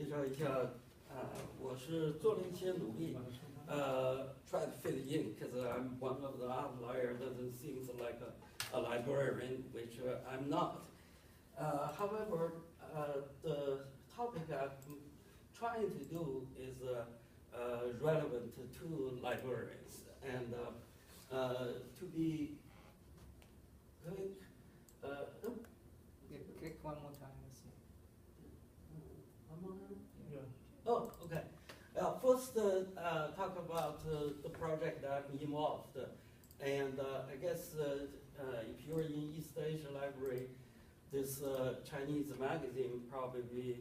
绍一下，我是做了一些努力，try to fit in because I'm one of the outliers that seems like a librarian, which I'm not. However, the topic I'm trying to do is relevant to librarians and to be click one more time. Let's see. One more time? Yeah. Oh, okay. First, talk about the project that I'm involved. And I guess if you're in East Asia Library, this Chinese magazine probably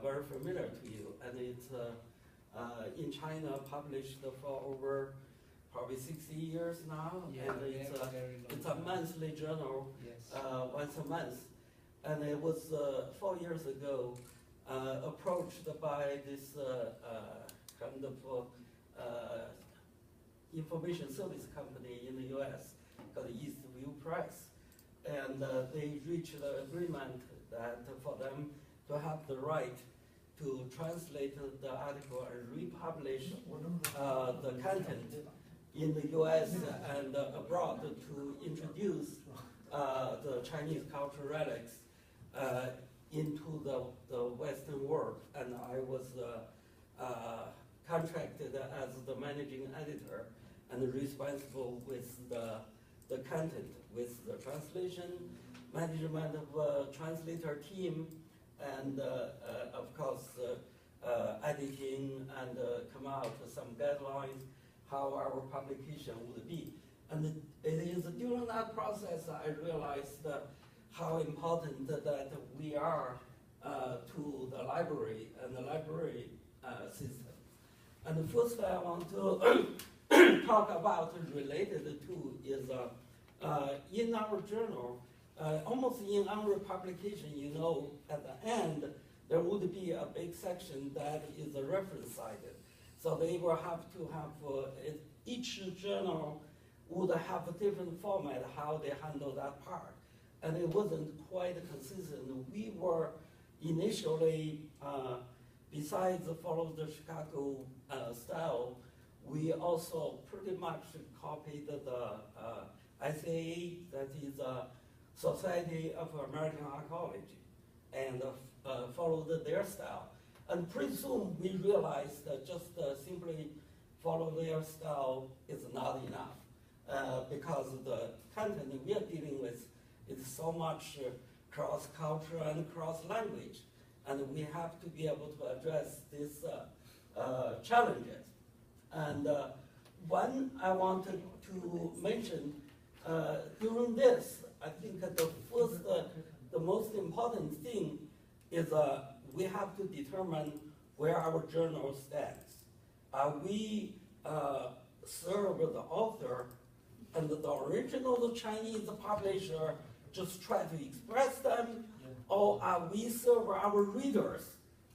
very familiar to you. And it's in China published for over probably 60 years now. Yeah, and it's a monthly journal, yes. Once a month. And it was 4 years ago approached by this kind of information service company in the US called Eastview Press. And they reached an agreement that for them to have the right to translate the article and republish the content in the US and abroad to introduce the Chinese cultural relics into the Western world. And I was contracted as the managing editor and responsible with the content, with the translation, management of translator team, and of course editing and come out with some guidelines how our publication would be. And it is during that process I realized how important that we are to the library and the library system. And first I want to talk about related to is in our journal, almost in our publication, you know, at the end, there would be a big section that is reference cited. So they will have to have, each journal would have a different format, how they handle that part. And it wasn't quite consistent. We were initially, besides follow the Chicago style, we also pretty much copied the SAA, that is Society of American Archaeology, and followed their style. And pretty soon we realized that just simply follow their style is not enough because the content we are dealing with is so much cross-culture and cross-language, and we have to be able to address these challenges. And one I wanted to mention during this, I think the first, the most important thing is we have to determine where our journal stands. We serve the author and the original Chinese publisher just try to express them, or we serve our readers,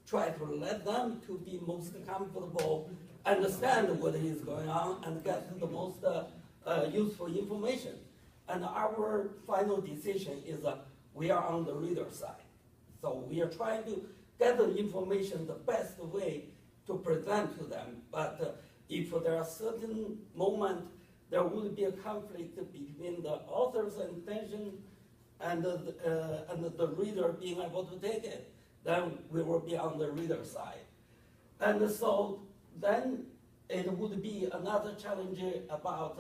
try to let them to be most comfortable, understand what is going on, and get the most useful information. And our final decision is we are on the reader side. So we are trying to get the information the best way to present to them. But if there are certain moments there will be a conflict between the author's intention and the reader being able to take it, then we will be on the reader side. And so then it would be another challenge about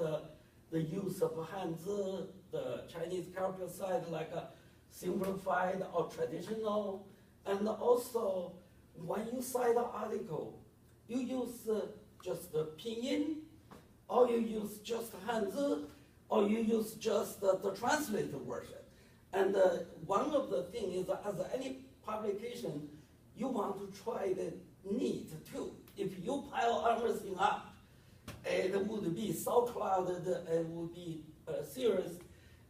the use of Hanzi, the Chinese character side, like a simplified or traditional. And also, when you cite an article, you use just the pinyin, or you use just Hanzi, or you use just the translated version. And one of the things is, as any publication, you want to try the neat too. If you pile everything up, it would be so clouded, it would be serious,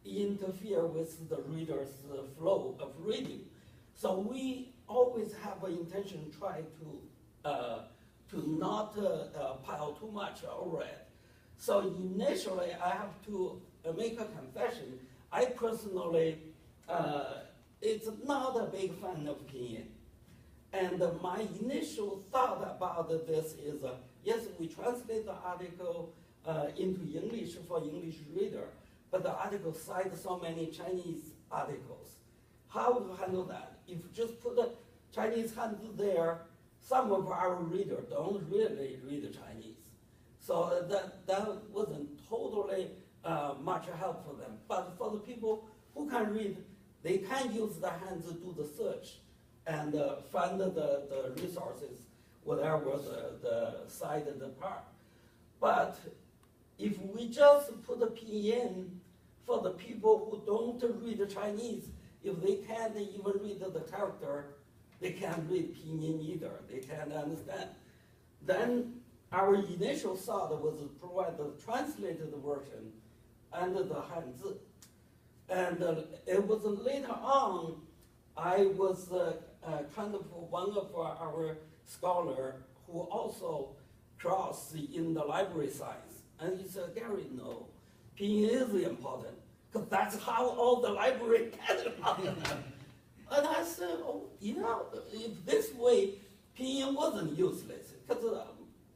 interfere with the reader's flow of reading. So we always have an intention to try to not pile too much over it. So initially, I have to make a confession. I personally, it's not a big fan of pinyin. And my initial thought about this is, yes, we translate the article into English for English reader, but the article cites so many Chinese articles. How to handle that? If you just put the Chinese handle there, some of our readers don't really read Chinese. So that wasn't totally much help for them. But for the people who can read, they can use the hands to do the search and find the resources, whatever the cited part. But if we just put the pinyin for the people who don't read Chinese, if they can't even read the character, they can't read pinyin either. They can't understand. Then our initial thought was to provide the translated version and the Hanzi. And it was later on, I was kind of one of our scholar who also crossed in the library science. And he said, Garry, no, pinyin is important, because that's how all the library get about it. And I said, oh, you know, if this way, pinyin wasn't useless, because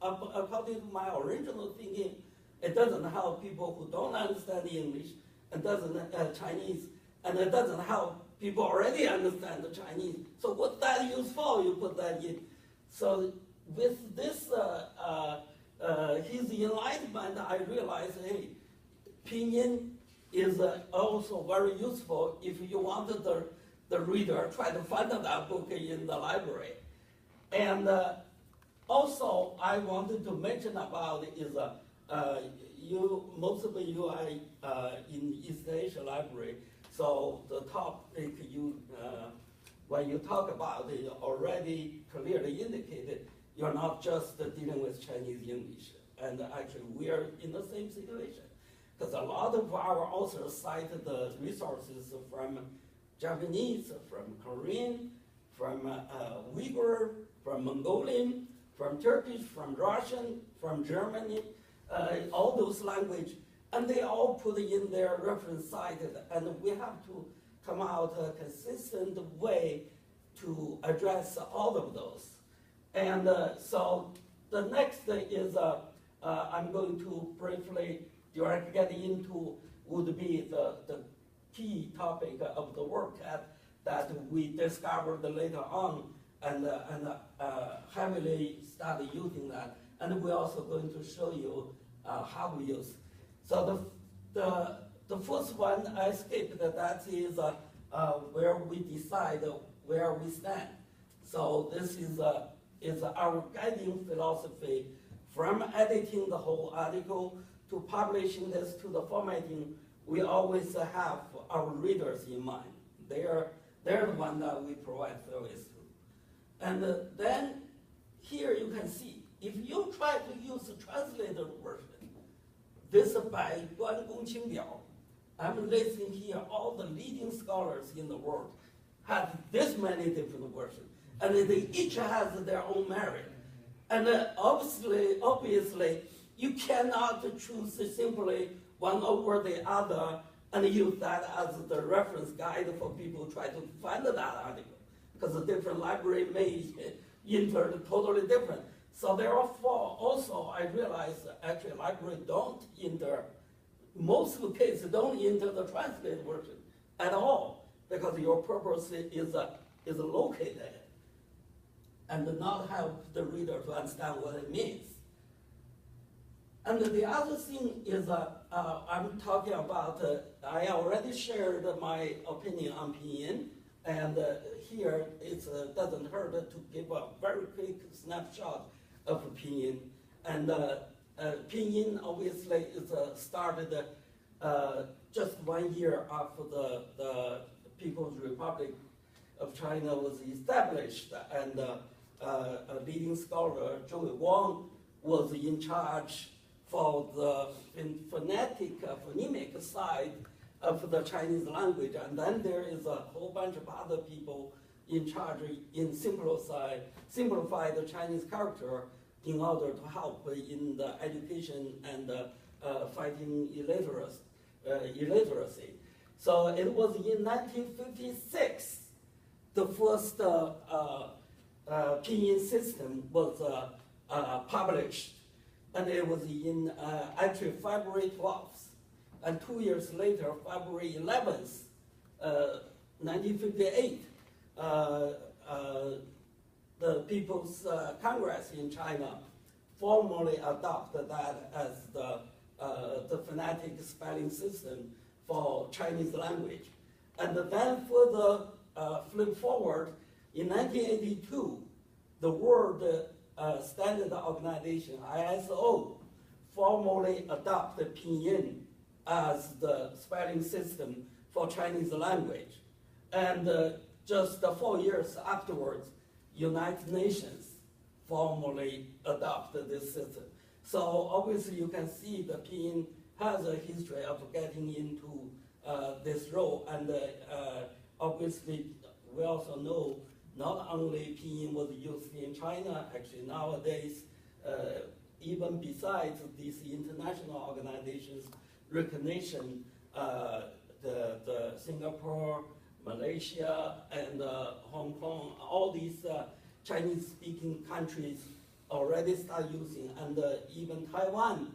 according to my original thinking, it doesn't help people who don't understand English, and doesn't Chinese, and it doesn't help people already understand the Chinese. So what's that used for? You put that in. So with this, his enlightenment, I realized, hey, pinyin is also very useful if you wanted the reader try to find that book in the library. And also, I wanted to mention about is most of you are in East Asia Library, so the topic when you talk about it already clearly indicated you're not just dealing with Chinese English. And actually, we are in the same situation, because a lot of our authors cite the resources from Japanese, from Korean, from Uyghur, from Mongolian, from Turkish, from Russian, from Germany, all those languages, and they all put in their reference cited, and we have to come out a consistent way to address all of those. And so the next thing is I'm going to briefly get into would be the key topic of the WorldCat that we discovered later on and heavily started using that. And we're also going to show you how we use. So the first one I skipped, that is where we decide where we stand. So this is our guiding philosophy from editing the whole article to publishing this to the formatting. We always have our readers in mind. They're the one that we provide service to. And then here you can see, if you try to use the translated version, this by Guan Gongqing Biao, I'm listing here all the leading scholars in the world have this many different versions, and they each has their own merit. And obviously, you cannot choose simply one over the other and use that as the reference guide for people who try to find that article, because the different library may enter totally different. So therefore, also I realized actually library don't enter, most of the cases don't enter the translated version at all, because your purpose is located and not help the reader to understand what it means. And the other thing is I'm talking about, I already shared my opinion on pinyin, and here it doesn't hurt to give a very quick snapshot of pinyin. And pinyin obviously is started just 1 year after the People's Republic of China was established, and a leading scholar, Zhou Wang, was in charge for the phonemic side of the Chinese language. And then there is a whole bunch of other people in charge in simplify the Chinese character in order to help in the education and fighting illiteracy. So it was in 1956, the first pinyin system was published, and it was in actually February 12th, and 2 years later, February 11th, 1958, the People's Congress in China formally adopted that as the phonetic spelling system for Chinese language. And then further flip forward, in 1982, the World Standard Organization, ISO, formally adopted Pinyin as the spelling system for Chinese language. And just 4 years afterwards, United Nations formally adopted this system. So obviously you can see the Pinyin has a history of getting into this role, and obviously we also know not only Pinyin was used in China, actually nowadays, even besides these international organizations' recognition, the Singapore, Malaysia, and Hong Kong, all these Chinese-speaking countries already start using, and even Taiwan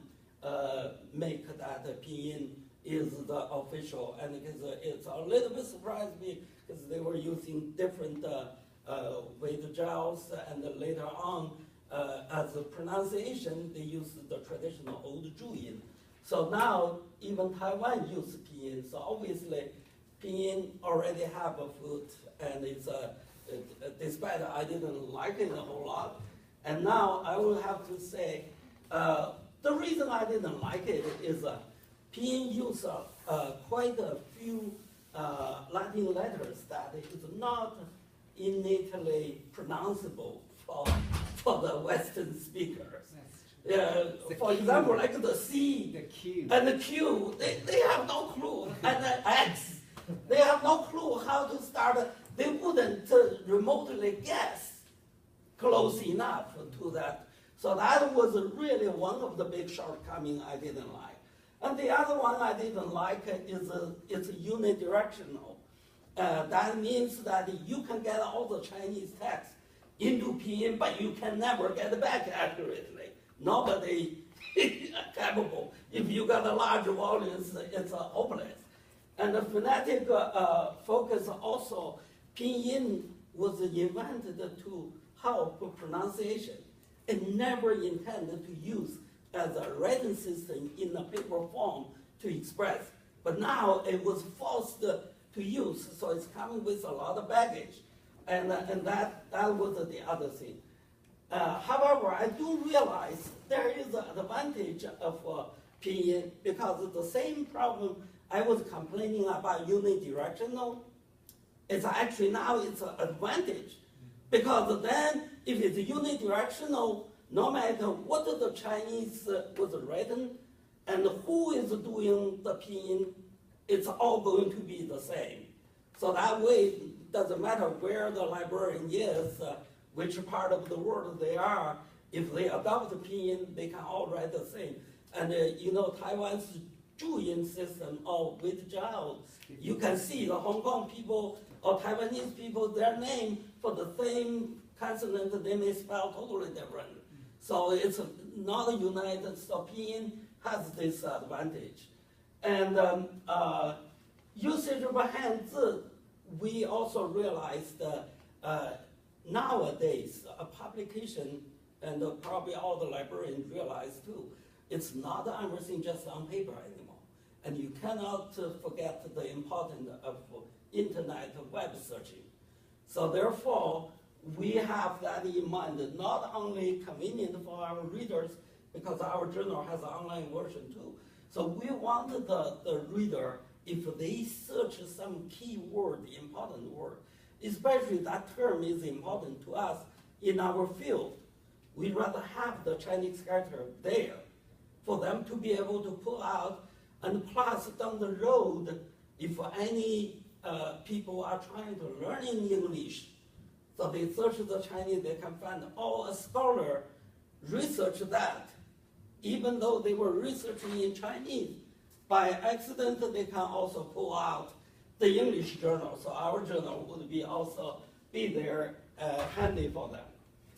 make that Pinyin is the official, and it's a little bit surprised me because they were using different weight gels, and later on, as a pronunciation, they used the traditional old Zhuyin. So now even Taiwan uses Pinyin. So obviously, Pinyin already have a foot, and it's despite I didn't like it a whole lot. And now I will have to say, the reason I didn't like it is Pinyin uses quite a few Latin letters that is not innately pronounceable for the Western speakers. For example, like the C The Q. and the Q, they have no clue. And the X, they have no clue how to start. They wouldn't remotely guess close enough to that. So that was really one of the big shortcomings I didn't like. And the other one I didn't like is it's unidirectional. That means that you can get all the Chinese text into Pinyin, but you can never get it back accurately. Nobody is capable. If you got a large volumes, it's hopeless. And the phonetic focus also, Pinyin was invented to help pronunciation. It never intended to use as a written system in a paper form to express. But now it was forced to use, so it's coming with a lot of baggage. And that was the other thing. However, I do realize there is an advantage of Pinyin, because the same problem I was complaining about unidirectional, it's actually now it's an advantage. Because then, if it's unidirectional, no matter what the Chinese was written and who is doing the Pinyin, it's all going to be the same. So that way, it doesn't matter where the librarian is, which part of the world they are, if they adopt the Pinyin, they can all write the same. And Taiwan's Zhuyin system of with Zhao, you can see the Hong Kong people or Taiwanese people, their name for the same consonant, they may spell totally different. So it's not a united, so Pinyin has this advantage. And usage of Hanzi, we also realized nowadays a publication, and probably all the librarians realize too, it's not everything just on paper anymore. And you cannot forget the importance of internet web searching. So therefore, we have that in mind, not only convenient for our readers, because our journal has an online version too. So we want the reader, if they search some key word, important word, especially that term is important to us in our field, we'd rather have the Chinese character there for them to be able to pull out. And plus, down the road, if any people are trying to learn in English, so they search the Chinese, they can find, a scholar researched that. Even though they were researching in Chinese, by accident, they can also pull out the English journal. So our journal would be also be there handy for them.